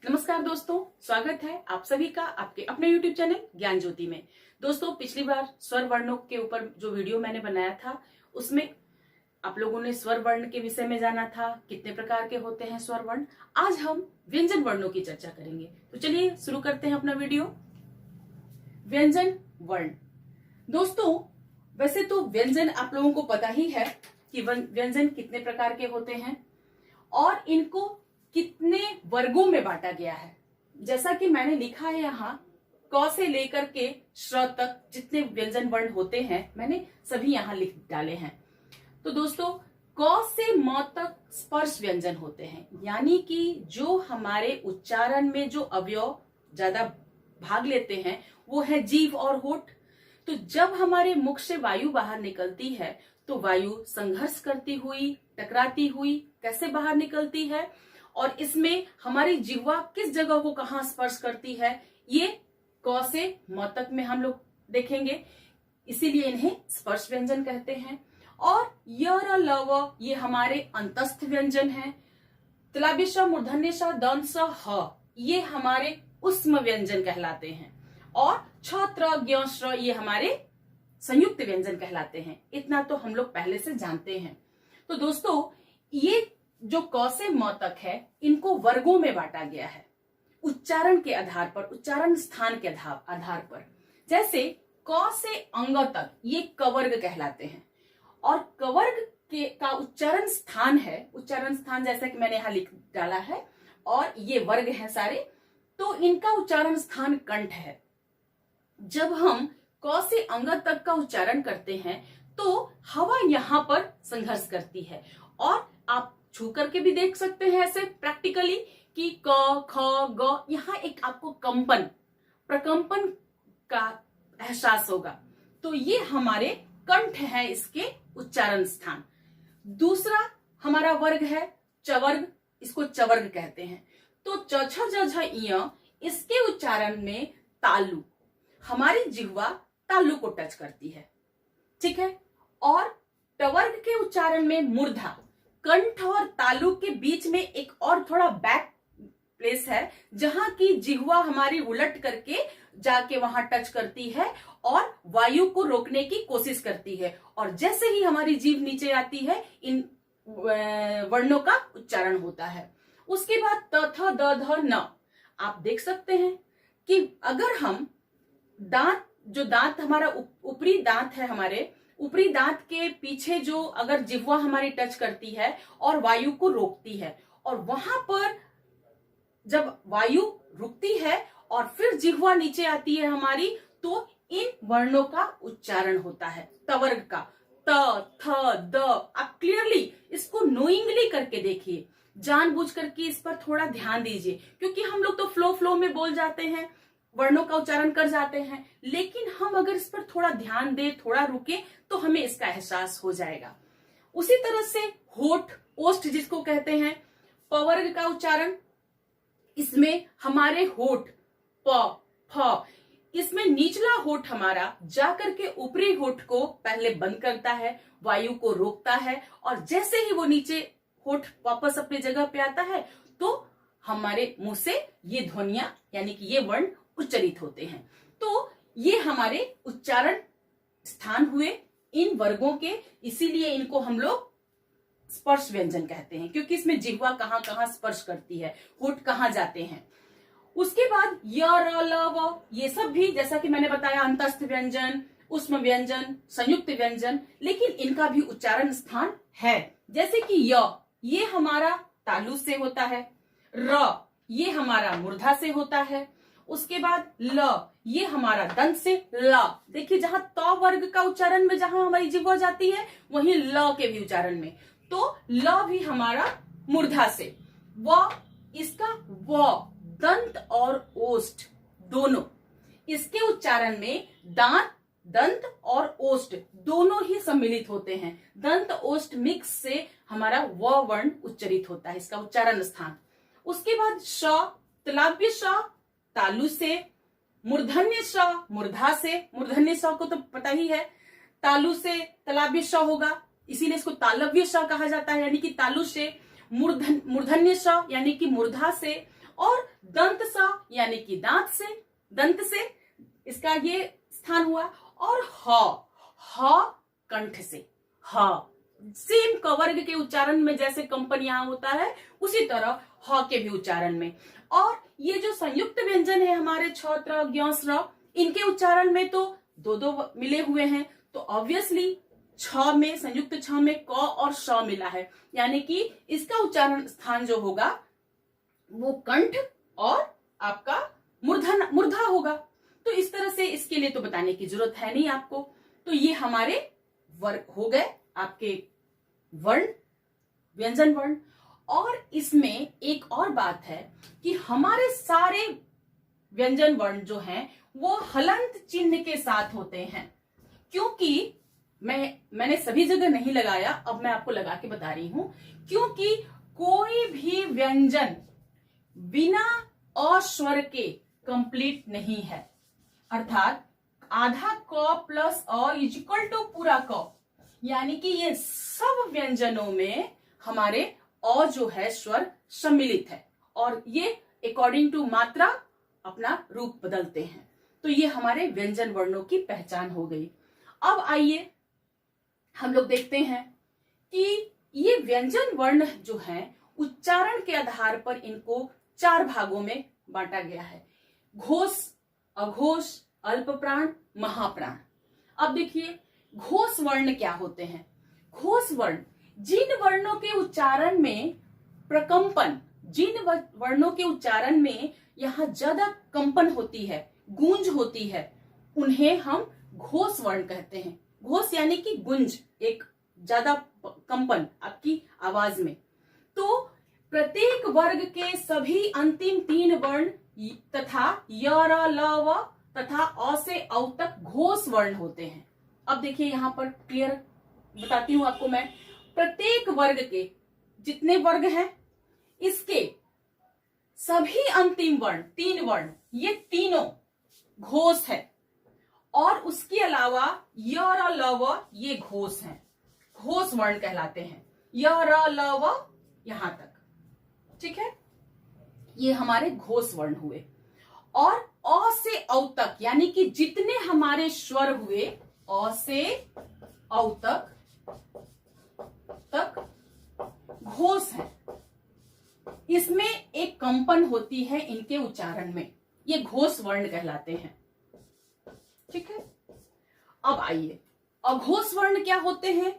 नमस्कार दोस्तों, स्वागत है आप सभी का आपके अपने YouTube चैनल ज्ञान ज्योति में। दोस्तों, पिछली बार स्वर वर्णों के ऊपर जो वीडियो मैंने बनाया था उसमें आप लोगों ने स्वर वर्ण के विषय में जाना था, कितने प्रकार के होते हैं स्वर वर्ण। आज हम व्यंजन वर्णों की चर्चा करेंगे। तो चलिए शुरू करते हैं अपना वीडियो। व्यंजन वर्ण। दोस्तों, वैसे तो व्यंजन आप लोगों को पता ही है कि व्यंजन कितने प्रकार के होते हैं और इनको कितने वर्गों में बांटा गया है। जैसा कि मैंने लिखा है यहाँ, क से लेकर के श्र तक जितने व्यंजन वर्ण होते हैं मैंने सभी यहाँ लिख डाले हैं। तो दोस्तों, क से म तक स्पर्श व्यंजन होते हैं, यानी कि जो हमारे उच्चारण में जो अवयव ज्यादा भाग लेते हैं वो है जीभ और होठ। तो जब हमारे मुख से वायु बाहर निकलती है तो वायु संघर्ष करती हुई, टकराती हुई कैसे बाहर निकलती है और इसमें हमारी जिह्वा किस जगह को कहाँ स्पर्श करती है, ये क से म तक में हम लोग देखेंगे। इसीलिए इन्हें स्पर्श व्यंजन कहते हैं। और य र ल व ये हमारे अंतस्थ व्यंजन हैं। तलाबी श, मूर्धन्य श, दंत स, ह ये हमारे उष्म व्यंजन कहलाते हैं। और छ, त्र, ज्ञ, श्र ये हमारे संयुक्त व्यंजन कहलाते हैं। इतना तो हम लोग पहले से जानते हैं। तो दोस्तों, ये जो क से म तक है इनको वर्गों में बांटा गया है, उच्चारण के आधार पर, उच्चारण स्थान के आधार पर। जैसे क से अंग तक ये कवर्ग कहलाते हैं और कवर्ग के का उच्चारण स्थान है, उच्चारण स्थान जैसा कि मैंने यहाँ लिख डाला है और ये वर्ग है सारे, तो इनका उच्चारण स्थान कंठ है। जब हम क से अंग तक का उच्चारण करते हैं तो हवा यहाँ पर संघर्ष करती है और आप छू करके भी देख सकते हैं ऐसे प्रैक्टिकली कि क, ख, ग यहाँ एक आपको कंपन, प्रकंपन का एहसास होगा। तो ये हमारे कंठ है, इसके उच्चारण स्थान। दूसरा हमारा वर्ग है चवर्ग, इसको चवर्ग कहते हैं। तो च, छ, ज, झ, इय इसके उच्चारण में तालु, हमारी जिह्वा तालु को टच करती है, ठीक है। और टवर्ग के उच्चारण में मूर्धा, कंठ और तालु के बीच में एक और थोड़ा बैक प्लेस है जहां की जिह्वा हमारी उलट करके जाके वहां टच करती है और वायु को रोकने की कोशिश करती है। और जैसे ही हमारी जीभ नीचे आती है इन वर्णों का उच्चारण होता है। उसके बाद त, थ, द, ध, न आप देख सकते हैं कि अगर हम दांत, जो दांत हमारा ऊपरी दांत है, हमारे ऊपरी दांत के पीछे जो अगर जिह्वा हमारी टच करती है और वायु को रोकती है और वहां पर जब वायु रुकती है और फिर जिह्वा नीचे आती है हमारी, तो इन वर्णों का उच्चारण होता है तवर्ग का। त, थ, द। आप क्लियरली इसको नोइंगली करके देखिए, जानबूझ करके इस पर थोड़ा ध्यान दीजिए, क्योंकि हम लोग तो फ्लो में बोल जाते हैं, वर्णों का उच्चारण कर जाते हैं, लेकिन हम अगर इस पर थोड़ा ध्यान दें, थोड़ा रुके, तो हमें इसका एहसास हो जाएगा। उसी तरह से होठ, ओष्ठ जिसको कहते हैं, पवर्ग का उच्चारण, इसमें हमारे होठ प, फ, इसमें निचला होठ हमारा जाकर के ऊपरी होठ को पहले बंद करता है, वायु को रोकता है और जैसे ही वो नीचे होठ वापस अपनी जगह पे आता है तो हमारे मुंह से ये ध्वनियां यानी कि ये वर्ण उच्चरित होते हैं। तो ये हमारे उच्चारण स्थान हुए इन वर्गों के, इसीलिए इनको हम लोग स्पर्श व्यंजन कहते हैं, क्योंकि इसमें जिह्वा कहाँ कहाँ स्पर्श करती है, होठ कहाँ जाते हैं। उसके बाद य, र, ल, व ये सब भी जैसा कि मैंने बताया अंतस्थ व्यंजन, उष्म व्यंजन, संयुक्त व्यंजन, लेकिन इनका भी उच्चारण स्थान है। जैसे कि य ये हमारा तालु से होता है, र ये हमारा मूर्धा से होता है, उसके बाद ल ये हमारा दंत से, ल देखिए जहां त वर्ग का उच्चारण में जहां हमारी जिह्वा जाती है वहीं ल के भी उच्चारण में, तो ल भी हमारा मूर्धा से। व इसका व दंत और ओष्ठ दोनों, इसके उच्चारण में दांत, दंत और ओष्ठ दोनों ही सम्मिलित होते हैं। दंत ओष्ठ मिक्स से हमारा व वर्ण उच्चरित होता है, इसका उच्चारण स्थान। उसके बाद श, तलाभ्य श तालु से, मूर्धन्य श मूर्धा से, मूर्धन्य श को तो पता ही है, तालु से तलाभ्य श होगा, इसीलिए इसको तालव्य श कहा जाता है, यानी कि तालु से। मूर्धन्य श यानी कि मूर्धा से, और दंत सा यानी कि दंत से इसका ये स्थान हुआ। और ह कंठ से, ह सेम कवर्ग के उच्चारण में जैसे कंपन यहां होता है, उसी तरह ह के भी उच्चारण में। और ये जो संयुक्त व्यंजन है हमारे छ, त्र, ज्ञ, स्र, इनके उच्चारण में तो दो दो मिले हुए हैं, तो ऑब्वियसली छ में, संयुक्त छ में क और श मिला है, यानी कि इसका उच्चारण स्थान जो होगा वो कंठ और आपका मूर्धा होगा। तो इस तरह से इसके लिए तो बताने की जरूरत है नहीं आपको। तो ये हमारे वर्ग हो गए आपके वर्ण, व्यंजन वर्ण। और इसमें एक और बात है कि हमारे सारे व्यंजन वर्ण जो हैं वो हलंत चिन्ह के साथ होते हैं। क्योंकि मैंने सभी जगह नहीं लगाया, अब मैं आपको लगा के बता रही हूं, क्योंकि कोई भी व्यंजन बिना अ स्वर के कंप्लीट नहीं है। अर्थात आधा क प्लस अ इज इक्वल टू पूरा क, यानी कि ये सब व्यंजनों में हमारे अ जो है स्वर सम्मिलित है और ये अकॉर्डिंग टू मात्रा अपना रूप बदलते हैं। तो ये हमारे व्यंजन वर्णों की पहचान हो गई। अब आइए हम लोग देखते हैं कि ये व्यंजन वर्ण जो हैं उच्चारण के आधार पर इनको 4 भागों में बांटा गया है। घोष, अघोष, अल्प प्राण, महाप्राण। अब देखिए घोष वर्ण क्या होते हैं। घोष वर्ण जिन वर्णों के उच्चारण में प्रकंपन, जिन वर्णों के उच्चारण में यहां ज्यादा कंपन होती है, गूंज होती है, उन्हें हम घोष वर्ण कहते हैं। घोष यानी कि गूंज, एक ज्यादा कंपन आपकी आवाज में। तो प्रत्येक वर्ग के सभी अंतिम 3 वर्ण तथा य, र, ल, व तथा अ से औ तक घोष वर्ण होते हैं। अब देखिए यहां पर क्लियर बताती हूं आपको मैं। प्रत्येक वर्ग के जितने वर्ग हैं इसके सभी अंतिम वर्ण, 3 वर्ण, ये तीनों घोष है। और उसके अलावा य, र, ल, व ये घोष हैं, घोष वर्ण कहलाते हैं। य, र, ल, व यहां तक, ठीक है, ये हमारे घोष वर्ण हुए। और अ से औ तक यानी कि जितने हमारे स्वर हुए अ से औ तक घोष है। इसमें एक कंपन होती है इनके उच्चारण में, ये घोष वर्ण कहलाते हैं, ठीक है। अब आइए अघोष वर्ण क्या होते हैं।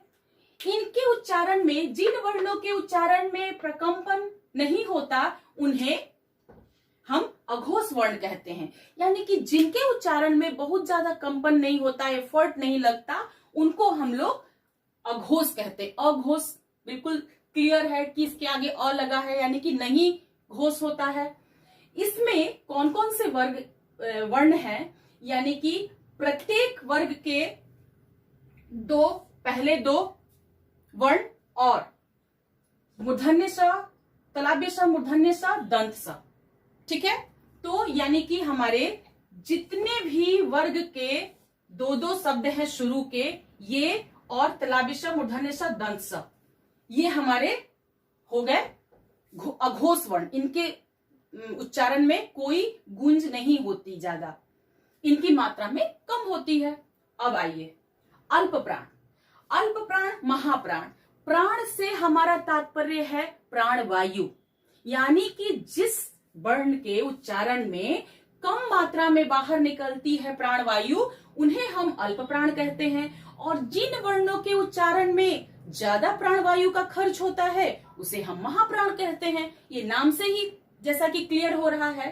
इनके उच्चारण में, जिन वर्णों के उच्चारण में प्रकंपन नहीं होता उन्हें हम अघोष वर्ण कहते हैं। यानी कि जिनके उच्चारण में बहुत ज्यादा कंपन नहीं होता, एफर्ट नहीं लगता, उनको हम लोग अघोष कहते हैं। अघोष बिल्कुल क्लियर है कि इसके आगे अ लगा है, यानी कि नहीं घोष होता है। इसमें कौन कौन से वर्ण हैं, यानी कि प्रत्येक वर्ग के पहले 2 वर्ण और मूर्धन्य स, तलाभ्य स, मूर्धन्य स, दंत स, ठीक है। तो यानी कि हमारे जितने भी वर्ग के 2 शब्द हैं शुरू के, ये और तलाभ्य स, मूर्धन्य स, दंत स, ये हमारे हो गए अघोष वर्ण। इनके उच्चारण में कोई गूंज नहीं होती, ज्यादा इनकी मात्रा में कम होती है। अब आइए अल्प प्राण। अल्प प्राण, महाप्राण। प्राण से हमारा तात्पर्य है प्राण वायु, यानी कि जिस वर्ण के उच्चारण में कम मात्रा में बाहर निकलती है प्राण वायु, उन्हें हम अल्प प्राण कहते हैं। और जिन वर्णों के उच्चारण में ज्यादा प्राण वायु का खर्च होता है उसे हम महाप्राण कहते हैं। ये नाम से ही जैसा कि क्लियर हो रहा है।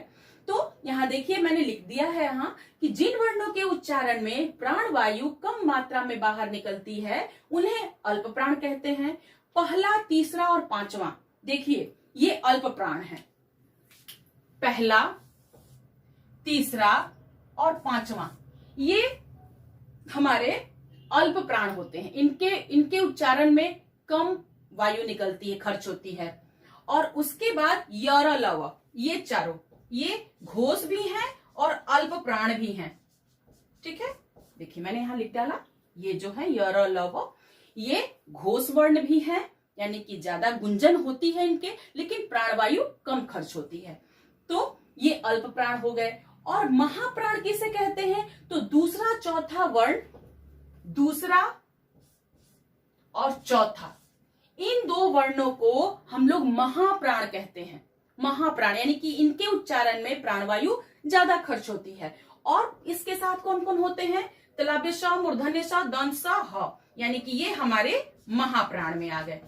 तो यहां देखिए मैंने लिख दिया है यहाँ कि जिन वर्णों के उच्चारण में प्राण वायु कम मात्रा में बाहर निकलती है उन्हें अल्प प्राण कहते हैं। पहला, तीसरा और 5वां देखिए ये अल्प प्राण है। पहला, तीसरा और 5वां ये हमारे अल्प प्राण होते हैं। इनके उच्चारण में कम वायु निकलती है, खर्च होती है। और उसके बाद य, र, ल, व ये चारों, ये घोष भी हैं और अल्प प्राण भी हैं, ठीक है। देखिए मैंने यहां लिख डाला, ये जो है य, र, ल, व ये घोष वर्ण भी हैं, यानी कि ज्यादा गुंजन होती है इनके, लेकिन प्राणवायु कम खर्च होती है। तो ये अल्प प्राण हो गए। और महाप्राण किसे कहते हैं? तो दूसरा चौथा वर्ण, दूसरा और चौथा, इन दो वर्णों को हम लोग महाप्राण कहते हैं। महाप्राण यानी कि इनके उच्चारण में प्राणवायु ज्यादा खर्च होती है। और इसके साथ कौन कौन होते हैं? तलाभ्य श, मूर्धन्य श, दंत स, ह, यानी कि ये हमारे महाप्राण में आ गए।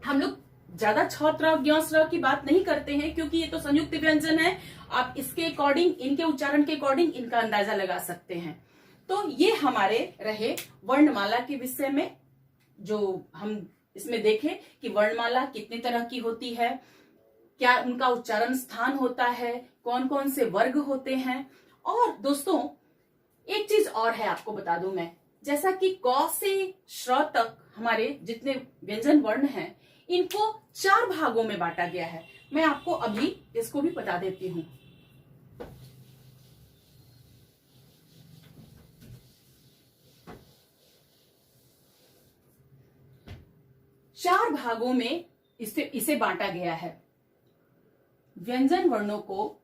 हम लोग ज्यादा छ त्र ज्ञ स्र की बात नहीं करते हैं क्योंकि ये तो संयुक्त व्यंजन है। आप इसके अकॉर्डिंग, इनके उच्चारण के अकॉर्डिंग इनका अंदाजा लगा सकते हैं। तो ये हमारे रहे वर्णमाला के विषय में, जो हम इसमें देखें कि वर्णमाला कितने तरह की होती है, क्या उनका उच्चारण स्थान होता है, कौन कौन से वर्ग होते हैं। और दोस्तों एक चीज और है, आपको बता दूं मैं, जैसा कि क से श्र तक हमारे जितने व्यंजन वर्ण हैं इनको 4 भागों में बांटा गया है। मैं आपको अभी इसको भी बता देती हूं। चार भागों में इसे बांटा गया है। व्यंजन वर्णों को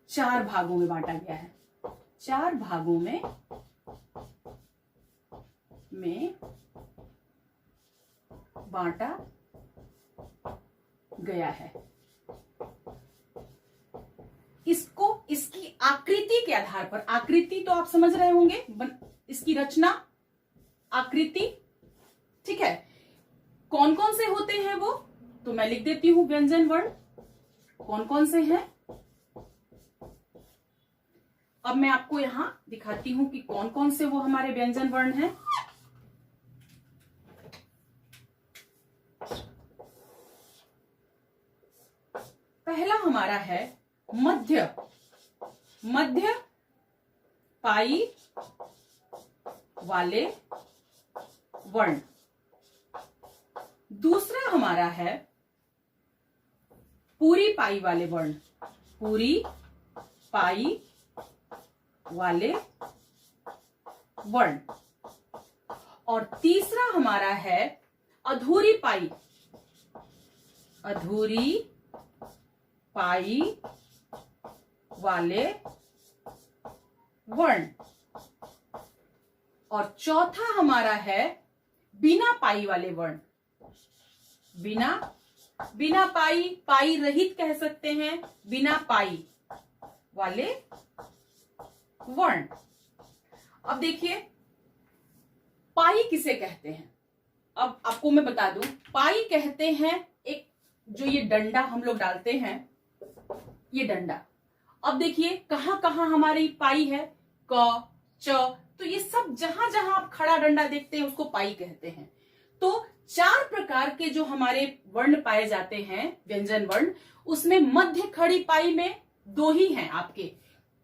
4 भागों में बांटा गया है। 4 भागों में बांटा गया है। इसको इसकी आकृति के आधार पर, आकृति तो आप समझ रहे होंगे, इसकी रचना, आकृति, ठीक है, कौन कौन से होते हैं वो तो मैं लिख देती हूं। व्यंजन वर्ण कौन कौन से हैं, अब मैं आपको यहां दिखाती हूं कि कौन कौन से वो हमारे व्यंजन वर्ण हैं। पहला हमारा है मध्य पाई वाले वर्ण। दूसरा हमारा है पूरी पाई वाले वर्ण, पूरी पाई वाले वर्ण। और तीसरा हमारा है अधूरी पाई वाले वर्ण। और चौथा हमारा है बिना पाई वाले वर्ण, बिना पाई रहित कह सकते हैं, बिना पाई वाले वर्ण। अब देखिए पाई किसे कहते हैं, अब आपको मैं बता दूं। पाई कहते हैं एक, जो ये डंडा हम लोग डालते हैं, ये डंडा। अब देखिए कहां कहां हमारी पाई है, क, च, तो ये सब जहां जहां आप खड़ा डंडा देखते हैं उसको पाई कहते हैं। तो 4 प्रकार के जो हमारे वर्ण पाए जाते हैं, व्यंजन वर्ण, उसमें मध्य खड़ी पाई में 2 ही हैं आपके,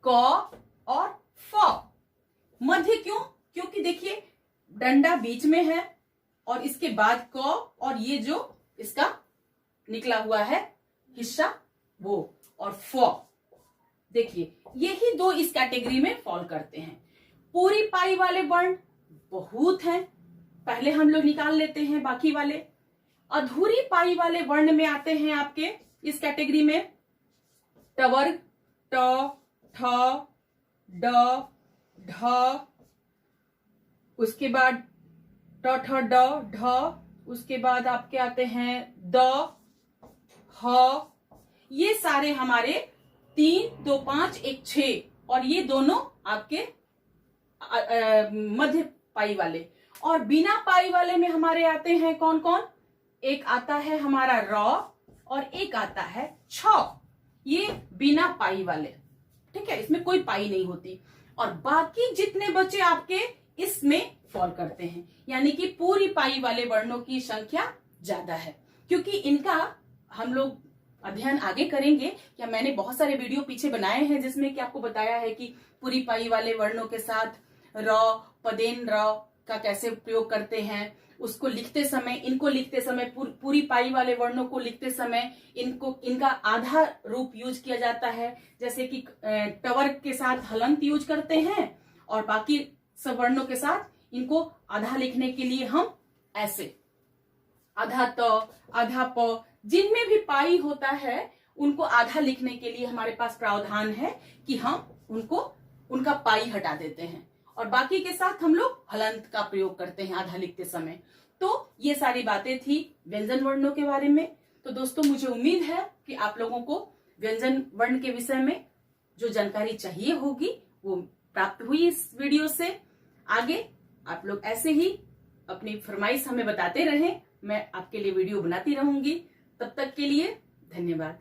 क और फ। मध्य क्यों? क्योंकि देखिए डंडा बीच में है और इसके बाद क, और ये जो इसका निकला हुआ है हिस्सा वो, और फ। देखिए यही 2 इस कैटेगरी में फॉल करते हैं। पूरी पाई वाले वर्ण बहुत हैं, पहले हम लोग निकाल लेते हैं बाकी वाले। अधूरी पाई वाले वर्ण में आते हैं आपके इस कैटेगरी में टवर्ग, ट, ठ, ड, ढ, उसके बाद ट, ठ, ड, ढ, उसके बाद आपके आते हैं द, ह। ये सारे हमारे 3, 2, 5, 1, 6, और ये दोनों आपके मध्य पाई वाले। और बिना पाई वाले में हमारे आते हैं कौन कौन? एक आता है हमारा र और एक आता है छ, ये बिना पाई वाले, ठीक है, इसमें कोई पाई नहीं होती। और बाकी जितने बचे आपके इसमें फॉल करते हैं, यानी कि पूरी पाई वाले वर्णों की संख्या ज्यादा है। क्योंकि इनका हम लोग अध्ययन आगे करेंगे, या मैंने बहुत सारे वीडियो पीछे बनाए हैं जिसमें कि आपको बताया है कि पूरी पाई वाले वर्णों के साथ र, पदेन र का कैसे प्रयोग करते हैं, उसको लिखते समय, इनको लिखते समय, पूरी पाई वाले वर्णों को लिखते समय इनका आधा रूप यूज किया जाता है। जैसे कि टवर्ग के साथ हलंत यूज करते हैं और बाकी सब वर्णों के साथ इनको आधा लिखने के लिए हम ऐसे आधा त, आधा प, जिनमें भी पाई होता है उनको आधा लिखने के लिए हमारे पास प्रावधान है कि हम उनका पाई हटा देते हैं और बाकी के साथ हम लोग हलंत का प्रयोग करते हैं आधा लिखते समय। तो ये सारी बातें थी व्यंजन वर्णों के बारे में। तो दोस्तों मुझे उम्मीद है कि आप लोगों को व्यंजन वर्ण के विषय में जो जानकारी चाहिए होगी वो प्राप्त हुई इस वीडियो से। आगे आप लोग ऐसे ही अपनी फरमाइश हमें बताते रहें, मैं आपके लिए वीडियो बनाती रहूंगी। तब तक के लिए धन्यवाद।